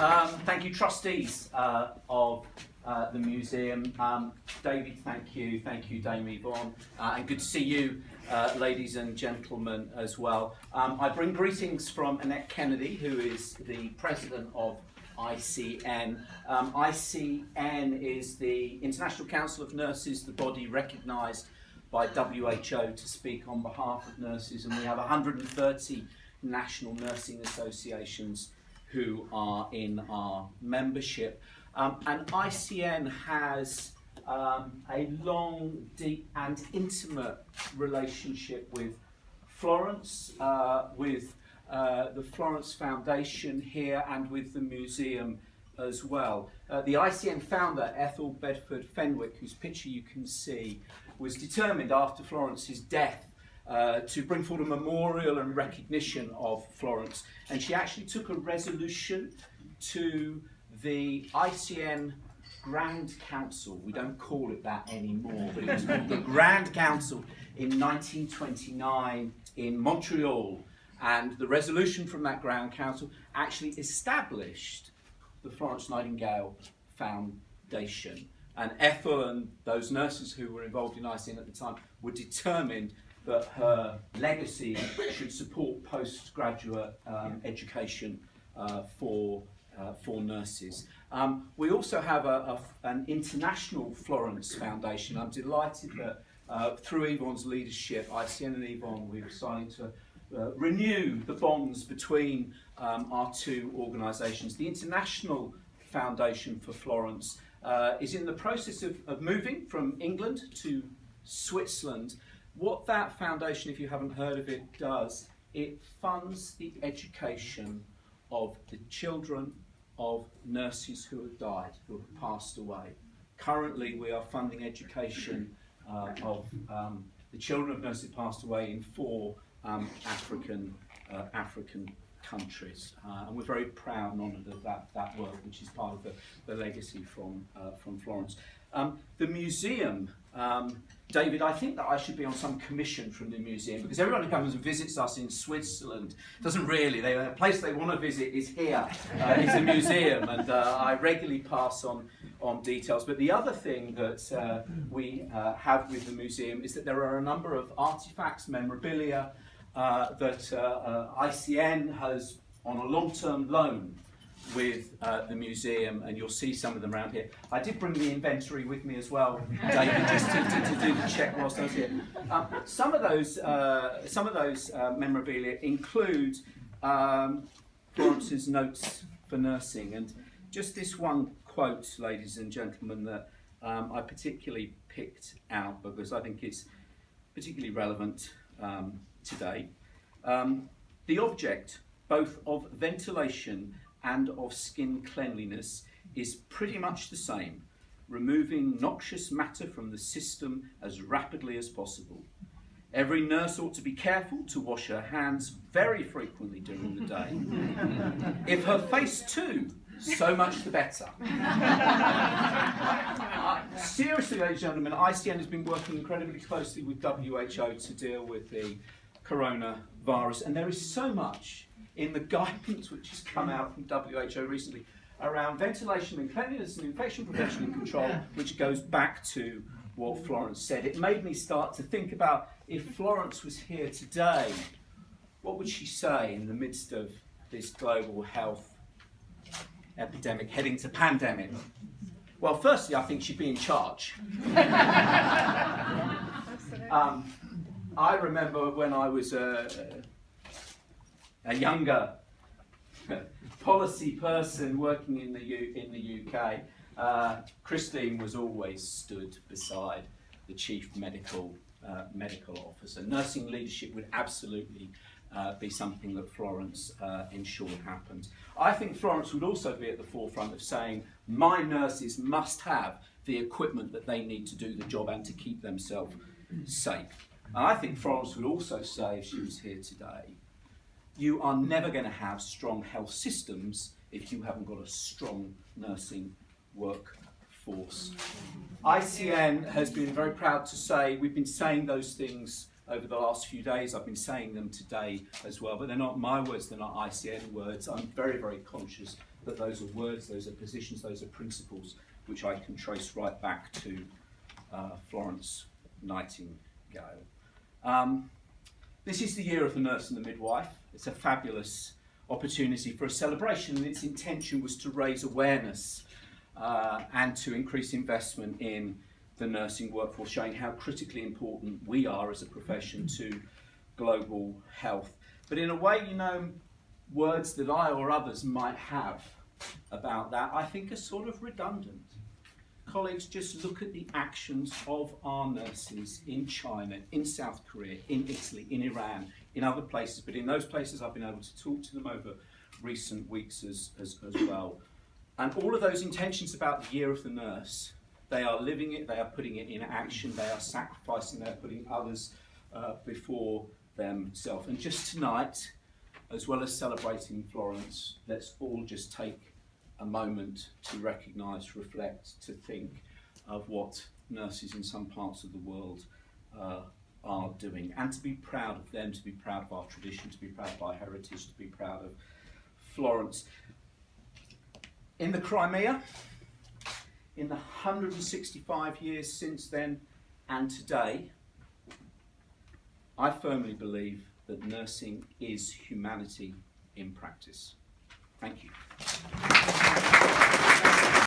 Thank you, trustees of the museum. David, thank you, Dame Yvonne, and good to see you, ladies and gentlemen, as well. I bring greetings from Annette Kennedy, who is the president of ICN. ICN is the International Council of Nurses, the body recognised by WHO to speak on behalf of nurses, and we have 130 national nursing associations who are in our membership. And ICN has a long, deep and intimate relationship with Florence, with the Florence Foundation here and with the museum as well. The ICN founder, Ethel Bedford Fenwick, whose picture you can see, was determined after Florence's death to bring forward a memorial and recognition of Florence, and she actually took a resolution to the ICN Grand Council. We don't call it that anymore, but it was called the Grand Council in 1929 in Montreal, and the resolution from that Grand Council actually established the Florence Nightingale Foundation. And Ethel and those nurses who were involved in ICN at the time were determined that her legacy should support postgraduate education for nurses. We also have an international Florence Foundation. I'm delighted that through Yvonne's leadership, ICN and Yvonne, we're starting to renew the bonds between our two organisations. The International Foundation for Florence is in the process of moving from England to Switzerland. What that foundation, if you haven't heard of it, does, it funds the education of the children of nurses who have died, who have passed away. Currently, we are funding education of the children of nurses who passed away in 4 African countries, and we're very proud and honoured of that work, which is part of the legacy from Florence. The museum, David, I think that I should be on some commission from the museum, because everyone who comes and visits us in Switzerland doesn't really. The place they want to visit is here, is the museum, and I regularly pass on details. But the other thing that we have with the museum is that there are a number of artefacts, memorabilia, that ICN has on a long-term loan with the museum, and you'll see some of them around here. I did bring the inventory with me as well, David, just to do the check whilst I was here. Some of those memorabilia include Florence's notes for nursing, and just this one quote, ladies and gentlemen, that I particularly picked out because I think it's particularly relevant today. The object, both of ventilation and of skin cleanliness, is pretty much the same, removing noxious matter from the system as rapidly as possible. Every nurse ought to be careful to wash her hands very frequently during the day. If her face too, so much the better. Seriously, ladies and gentlemen, ICN has been working incredibly closely with WHO to deal with the coronavirus, and there is so much in the guidance which has come out from WHO recently around ventilation and cleanliness and infection prevention and control, which goes back to what Florence said. It made me start to think about, if Florence was here today, what would she say in the midst of this global health epidemic heading to pandemic? Well, firstly, I think she'd be in charge. I remember when I was a younger policy person working in the UK, Christine was always stood beside the chief medical officer. Nursing leadership would absolutely be something that Florence ensured happened. I think Florence would also be at the forefront of saying, my nurses must have the equipment that they need to do the job and to keep themselves safe. And I think Florence would also say, if she was here today, you are never going to have strong health systems if you haven't got a strong nursing workforce. ICN has been very proud to say, we've been saying those things over the last few days. I've been saying them today as well, but they're not my words, they're not ICN words. I'm very, very conscious that those are words, those are positions, those are principles which I can trace right back to Florence Nightingale. This is the year of the nurse and the midwife. It's a fabulous opportunity for a celebration, and its intention was to raise awareness and to increase investment in the nursing workforce, showing how critically important we are as a profession to global health. But in a way, you know, words that I or others might have about that, I think are sort of redundant. Colleagues, just look at the actions of our nurses in China, in South Korea, in Italy, in Iran, in other places. But in those places, I've been able to talk to them over recent weeks as well. And all of those intentions about the year of the nurse, they are living it, they are putting it in action, they are sacrificing, they are putting others before themselves. And just tonight, as well as celebrating Florence, let's all just take a moment to recognise, reflect, to think of what nurses in some parts of the world are doing, and to be proud of them, to be proud of our tradition, to be proud of our heritage, to be proud of Florence. In the Crimea, in the 165 years since then and today, I firmly believe that nursing is humanity in practice. Thank you.